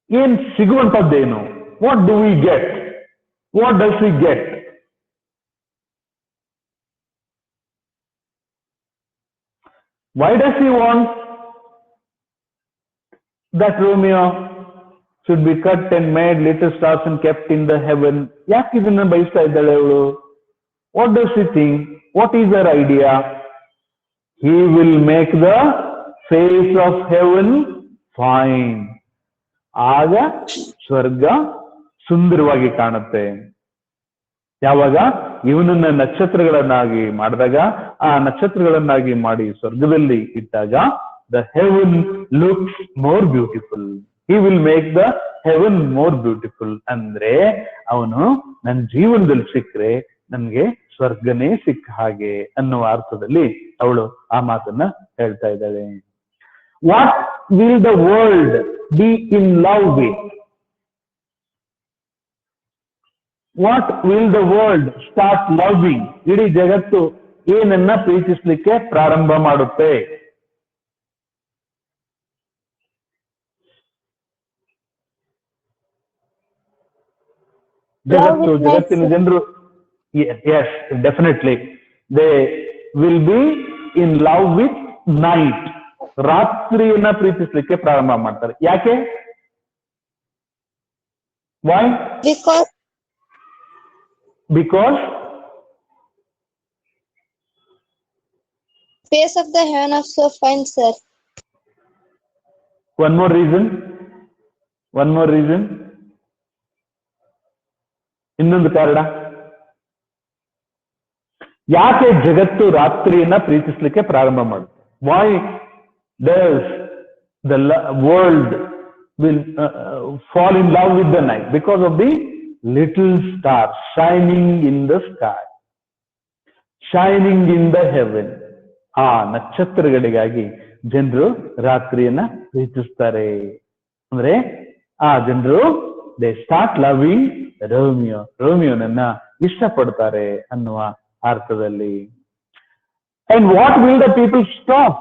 [SPEAKER 1] ಏನ್ ಸಿಗುವಂತದ್ದೇನು? What do we get? What does we get? Why does he want that Romeo should be cut and made little stars and kept in the heaven. ಯಾಕೆ ಇದನ್ನ ಬಯಸ್ತಾ ಇದ್ದಾಳೆ ಅವಳು? What does she think? What is her idea? He will make the face of heaven fine. ಆಗ ಸ್ವರ್ಗ ಸುಂದರವಾಗಿ ಕಾಣುತ್ತೆ. ಯಾವಾಗ ಇವನನ್ನ ನಕ್ಷತ್ರಗಳನ್ನಾಗಿ ಮಾಡಿದಾಗ, ಆ ನಕ್ಷತ್ರಗಳನ್ನಾಗಿ ಮಾಡಿ ಸ್ವರ್ಗದಲ್ಲಿ ಇಟ್ಟಾಗ, the heaven looks more beautiful. He will make the heaven more beautiful. ಅಂದ್ರೆ ಅವನು ನನ್ನ ಜೀವನದಲ್ಲಿ ಸಿಕ್ಕರೆ ನನ್ಗೆ ಸ್ವರ್ಗನೇ ಸಿಕ್ಕ ಹಾಗೆ ಅನ್ನುವ ಅರ್ಥದಲ್ಲಿ ಅವಳು ಆ ಮಾತನ್ನ ಹೇಳ್ತಾ ಇದ್ದಾಳೆ. What will the world be in love with? What will the world start loving? ಇಡೀ ಜಗತ್ತು ಏನನ್ನ ಪ್ರೀತಿಸ್ಲಿಕ್ಕೆ ಪ್ರಾರಂಭ ಮಾಡುತ್ತೆ? ಜಗತ್ತಿನ ಜನರು, yes, definitely they will be in love with night. ರಾತ್ರಿಯನ್ನ ಪ್ರೀತಿಸ್ಲಿಕ್ಕೆ ಪ್ರಾರಂಭ ಮಾಡ್ತಾರೆ. ಯಾಕೆ? Why? Because
[SPEAKER 6] face of the heaven are so fine, sir.
[SPEAKER 1] One more reason. ಇನ್ನೊಂದು ಕಾರಣ. ಯಾಕೆ ಜಗತ್ತು ರಾತ್ರಿಯನ್ನ ಪ್ರೀತಿಸ್ಲಿಕ್ಕೆ ಪ್ರಾರಂಭ ಮಾಡುತ್ತೆ? Why does the world will fall in love with the night? Because of the little stars shining in the sky, shining in the heaven. ಆ ನಕ್ಷತ್ರಗಳಿಗಾಗಿ ಜನರು ರಾತ್ರಿಯನ್ನ ಪ್ರೀತಿಸ್ತಾರೆ. ಅಂದ್ರೆ ಆ ಜನರು they start loving ರೋಮಿಯೋನನ್ನ ಇಷ್ಟಪಡ್ತಾರೆ ಅನ್ನುವ ಅರ್ಥದಲ್ಲಿ. And what will the people stop?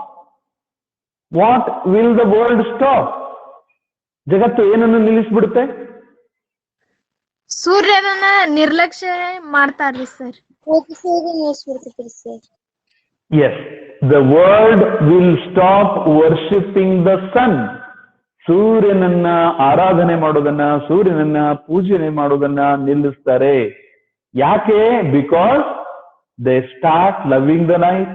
[SPEAKER 1] What will the world stop? ಜಗತ್ತು ಏನನ್ನು ನಿಲ್ಲಿಸ್ಬಿಡುತ್ತೆ?
[SPEAKER 7] ಸೂರ್ಯನನ್ನ ನಿರ್ಲಕ್ಷ್ಯ ಮಾಡ್ತಾರ್ರಿ sir.
[SPEAKER 1] Yes, the world will stop worshipping the sun. ಸೂರ್ಯನನ್ನ ಆರಾಧನೆ ಮಾಡೋದನ್ನ, ಸೂರ್ಯನನ್ನ ಪೂಜನೆ ಮಾಡೋದನ್ನ ನಿಲ್ಲಿಸ್ತಾರೆ. ಯಾಕೆ? Because they start loving the night,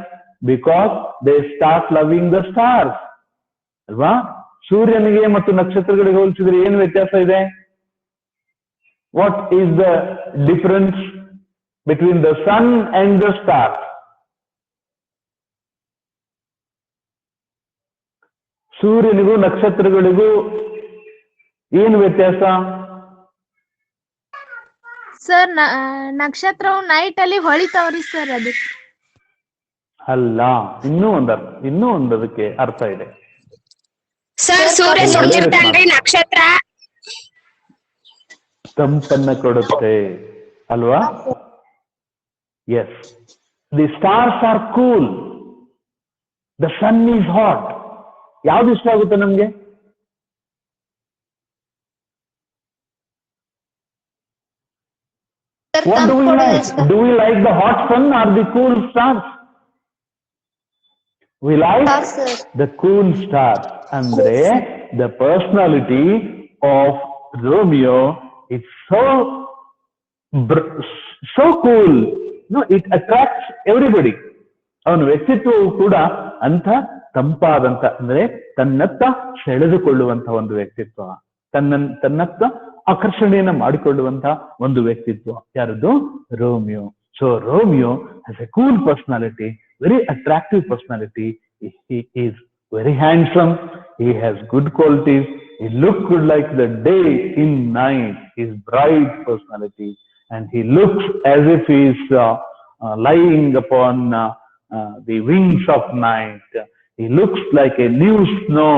[SPEAKER 1] because they start loving the stars. ಅಲ್ವಾ? ಸೂರ್ಯನಿಗೆ ಮತ್ತು ನಕ್ಷತ್ರಗಳಿಗೆ ಹೋಲಿಸಿದ್ರೆ ಏನು ವ್ಯತ್ಯಾಸ ಇದೆ? What is the difference between the sun and the stars? ಸೂರ್ಯನಿಗೂ ನಕ್ಷತ್ರಗಳಿಗೂ ಏನು ವ್ಯತ್ಯಾಸ?
[SPEAKER 7] ಸರ್ ನಕ್ಷತ್ರವು ನೈಟ್ ಅಲ್ಲಿ ಹೊಳಿತಾವ್ರಿ ಸರ್. ಅದಕ್ಕೆ
[SPEAKER 1] ಅಲ್ಲ, ಇನ್ನೂ ಒಂದು ಅದಕ್ಕೆ ಅರ್ಥ ಇದೆ.
[SPEAKER 4] ಸರ್ ಸೂರ್ಯ ಸುಡ್ತಿರ್ತಾನ್ರಿ, ನಕ್ಷತ್ರ
[SPEAKER 1] ತಂಪನ್ನ ಕೊಡುತ್ತೆ ಅಲ್ವಾ? Yes, the stars are cool, the sun is hot. ಯಾವ್ದು ಇಷ್ಟ ಆಗುತ್ತೆ ನಮ್ಗೆ? What do we like? Do we like the hot sun or the cool stars? We like the cool stars. Andre the personality of Romeo is so cool. No, it attracts everybody. ಅವನ ವ್ಯಕ್ತಿತ್ವವು ಕೂಡ ಅಂತ ತಂಪಾದಂತ, ಅಂದ್ರೆ ತನ್ನತ್ತ ಸೆಳೆದುಕೊಳ್ಳುವಂತ ಒಂದು ವ್ಯಕ್ತಿತ್ವ, ತನ್ನತ್ತ ಆಕರ್ಷಣೆಯನ್ನ ಮಾಡಿಕೊಳ್ಳುವಂತ ಒಂದು ವ್ಯಕ್ತಿತ್ವ. ಯಾರದು? Romeo. So Romeo has A cool personality, very attractive personality. He is very handsome. He has good qualities. He looks good like the day in night. His bright personality, and he looks as if he is lying upon the wings of night. He looks like a new snow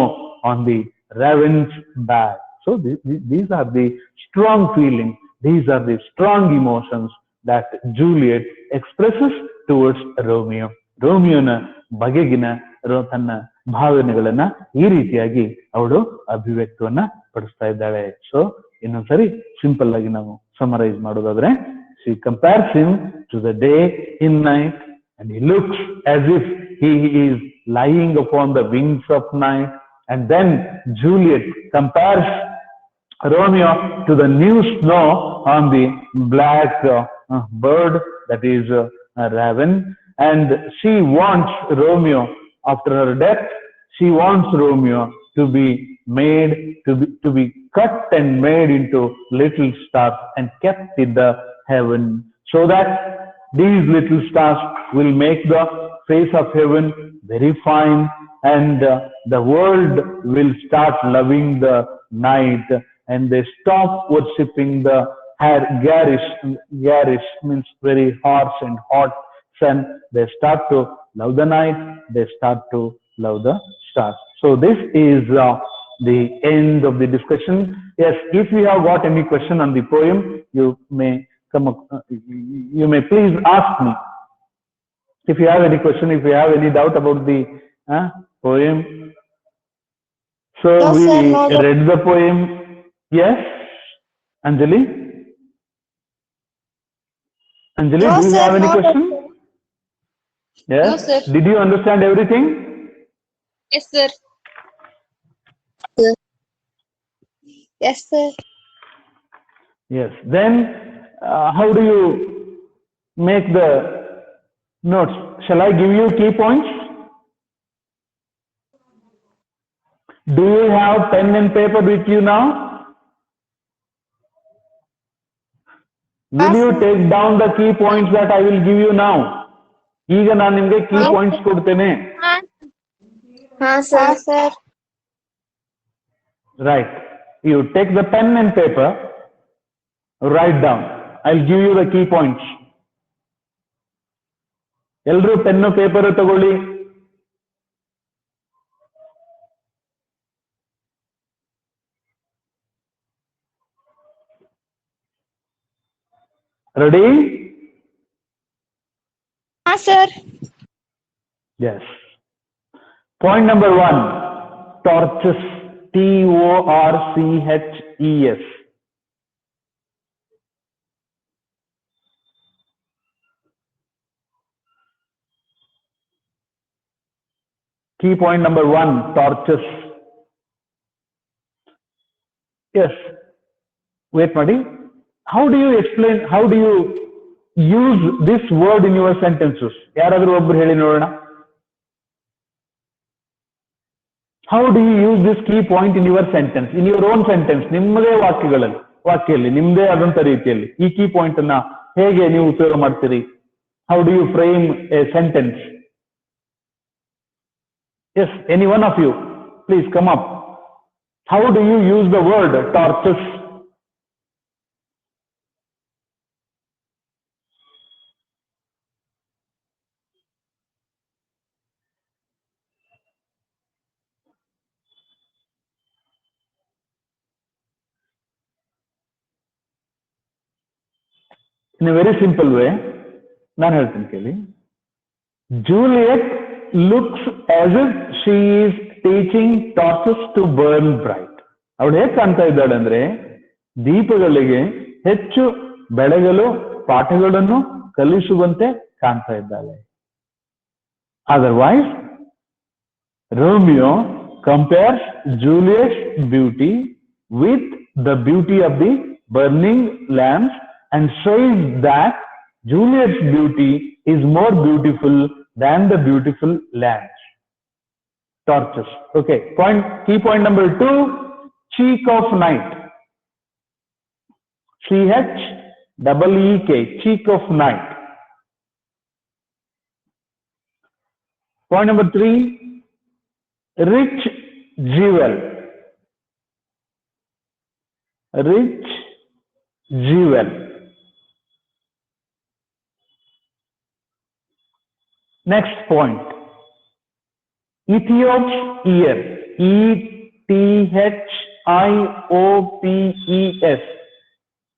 [SPEAKER 1] on the raven's back. So these are the strong feelings. These are the strong emotions that Juliet expresses towards Romeo. ರೋಮಿಯೋನ ಬಗೆಗಿನ ತನ್ನ ಭಾವನೆಗಳನ್ನ ಈ ರೀತಿಯಾಗಿ ಅವಳು ಅಭಿವ್ಯಕ್ತವನ್ನ ಪಡಿಸ್ತಾ ಇದ್ದಾಳೆ. So ಇನ್ನೊಂದ್ಸರಿ simple ಆಗಿ ನಾವು ಸಮರೈಸ್ ಮಾಡೋದಾದ್ರೆ, she compares him to the day in night, and he looks as if he is lying upon the wings of night. And then Juliet compares Romeo to the new snow on the black bird, that is a raven, and she wants Romeo after her death. She wants Romeo to be made to be cut and made into little stars and kept in the heaven, so that these little stars will make the face of heaven very fine, and the world will start loving the night, and they stop worshipping the garish means very harsh and hot sun. They start to love the night. They start to love the stars. So this is the end of the discussion. Yes, if you have got any question on the poem, you may you may please ask me. If you have any question, if you have any doubt about the poem. So
[SPEAKER 6] No,
[SPEAKER 1] we
[SPEAKER 6] sir, no doubt.
[SPEAKER 1] read the poem. Yes, Anjali? Anjali,
[SPEAKER 6] No,
[SPEAKER 1] do you
[SPEAKER 6] sir,
[SPEAKER 1] have any
[SPEAKER 6] no doubt,
[SPEAKER 1] question?
[SPEAKER 6] sir.
[SPEAKER 1] Yes.
[SPEAKER 6] No, sir.
[SPEAKER 1] Did you understand everything?
[SPEAKER 6] Yes, sir. Yes, sir.
[SPEAKER 1] Yes. Then how do you make the notes? Shall I give you key points? Do you have pen and paper with you now? Will you take down the key points that I will give you now? ಈಗ ನಾನು ನಿಮಗೆ key points ಕೊಡ್ತೇನೆ.
[SPEAKER 6] Sir. Sir.
[SPEAKER 1] Right. You take the pen and paper, write down. I'll give you the key points. ಎಲ್ಲರೂ pen paper ತಗೊಳ್ಳಿ. Ready?
[SPEAKER 6] Sir.
[SPEAKER 1] Yes. Point number 1, torches. Torches. Key point number 1, torches. Yes. Wait, Madi. How do you explain, how do you use this word in your sentences? ಯಾರಾದರೂ ಒಬ್ಬರು ಹೇಳಿ ನೋಡೋಣ. How do you use this key point in your sentence, in your own sentence? ನಿಮ್ಮದೇ ವಾಕ್ಯದಲ್ಲಿ ನಿಮ್ಮದೇ ಆದಂತ ರೀತಿಯಲ್ಲಿ ಈ ಕೀ ಪಾಯಿಂಟ್ ಅನ್ನ ಹೇಗೆ ನೀವು ಉಪಯೋಗ ಮಾಡ್ತೀರಿ? How do you frame a sentence? Yes, any one of you, please come up. How do you use the word torches? In a very simple way, ನಾನು ಹೇಳ್ತೀನಿ ಕೇಳಿ. Juliet looks as if she is teaching torches to burn bright. ಅವಳು ಹೇಗೆ ಕಾಣ್ತಾ ಇದ್ದಾಳೆ ಅಂದ್ರೆ ದೀಪಗಳಿಗೆ ಹೆಚ್ಚು ಬೆಳಗಲು ಪಾಠಗಳನ್ನು ಕಲಿಸುವಂತೆ ಕಾಣ್ತಾ ಇದ್ದಾಳೆ. Otherwise, Romeo compares Juliet's beauty with the beauty of the burning lamps and says that Juliet's beauty is more beautiful than the beautiful lamps. Torches. Okay. Key point number 2, cheek of night. CHEEK, cheek of night. Point number 3, rich jewel. Rich jewel. Next point, Ethiop's ear. ETHIOPES.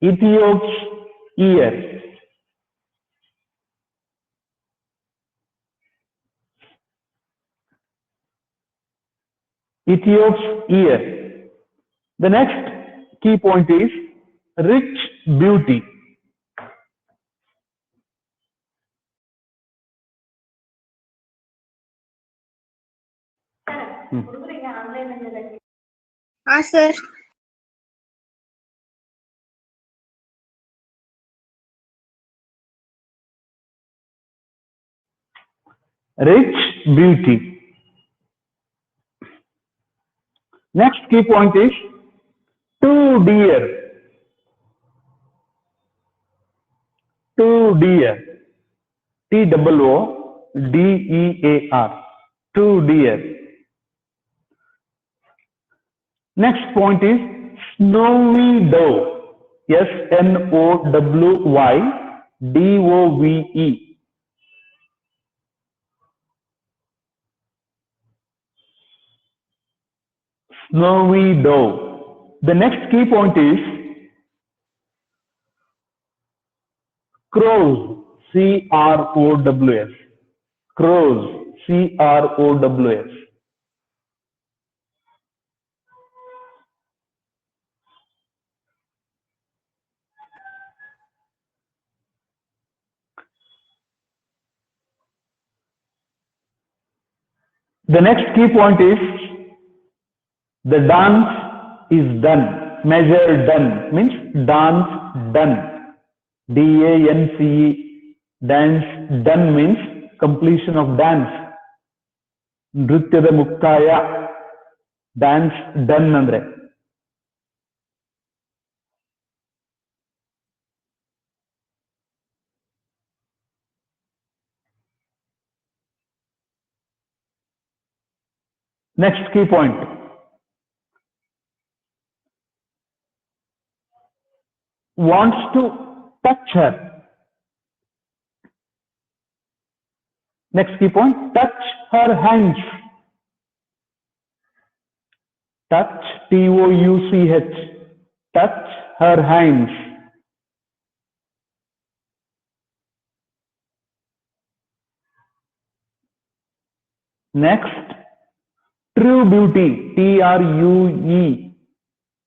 [SPEAKER 1] Ethiop's ear. Ethiop's ear. The next key point is rich beauty.
[SPEAKER 6] Sir.
[SPEAKER 1] Rich beauty. Next key point is too dear. Too dear. T-O-O-D-E-A-R. Too dear. Next point is snowy dove. S-N-O-W-Y-D-O-V-E. Snowy dove. The next key point is crows. C-R-O-W-S. Crows. C-R-O-W-S. The next key point is the dance is done. Measure done means dance done. D-A-N-C-E. Dance done means completion of dance. ನೃತ್ಯದ ಮುಕ್ತಾಯ. Dance done ಅಂದ್ರೆ. Next key point. Wants to touch her. Next key point, touch her hands. Touch, T-O-U-C-H. Touch her hands. Next, true beauty. T-R-U-E.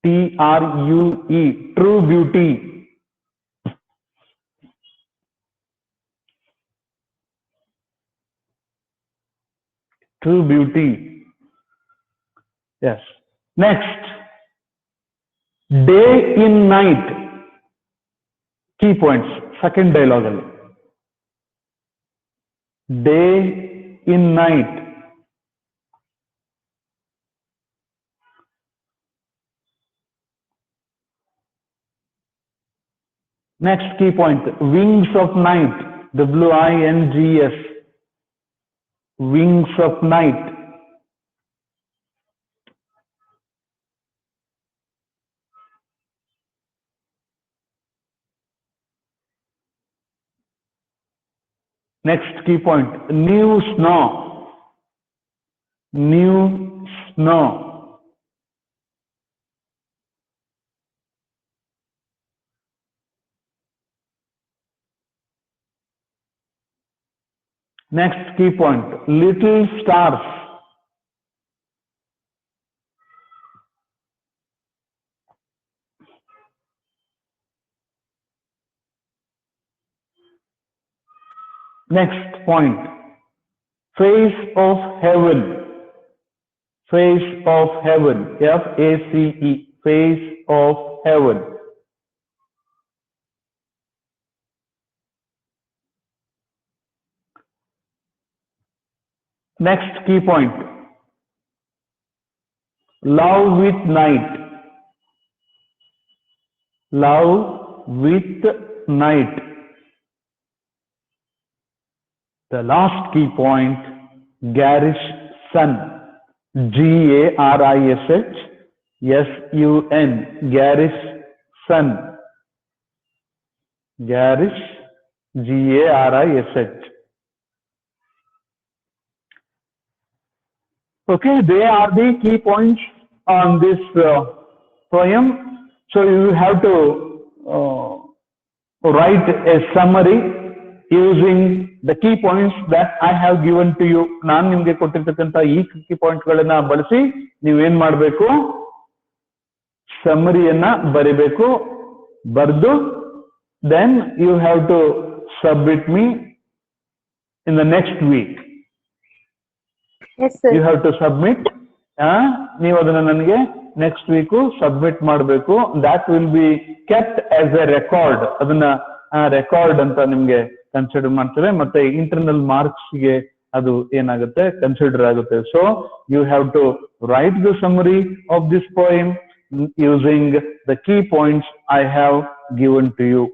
[SPEAKER 1] T-R-U-E. True beauty. True beauty. Yes. Next, day in night. Key points. Second dialogue. Day in night. Next key point, wings of night. W-I-N-G-S. Wings of night. Next key point, new snow. New snow. Next key point, little stars. Next point, face of heaven. Face of heaven. F-A-C-E. Face of heaven. Next key point, love with night. Love with night. The last key point, garish sun. G-A-R-I-S-H S-U-N. Garish sun. Garish. G-A-R-I-S-H. Okay, they are the key points on this poem. So you have to write a summary using the key points that I have given to you. ನಾನು ನಿಮಗೆ ಕೊಟ್ಟಿರ್ತಕ್ಕಂಥ ಈ key point ಗಳನ್ನ ಬಳಸಿ ನೀವೇನ್ ಮಾಡಬೇಕು, ಸಮ್ಮರಿಯನ್ನ ಬರಿಬೇಕು. ಬರೆದು then you have to submit me in the next week.
[SPEAKER 6] Yes, sir.
[SPEAKER 1] You have to submit. ನೀವು ಅದನ್ನ ನನಗೆ ನೆಕ್ಸ್ಟ್ ವೀಕ್ ಸಬ್ಮಿಟ್ ಮಾಡಬೇಕು. that will be kept as a record. ಅದನ್ನ ರೆಕಾರ್ಡ್ ಅಂತ ನಿಮ್ಗೆ ಕನ್ಸಿಡರ್ ಮಾಡ್ತಾರೆ. ಮತ್ತೆ ಇಂಟರ್ನಲ್ ಮಾರ್ಕ್ಸ್ ಗೆ ಅದು ಏನಾಗುತ್ತೆ ಕನ್ಸಿಡರ್ ಆಗುತ್ತೆ. So you have to write the summary of this poem using the key points I have given to you.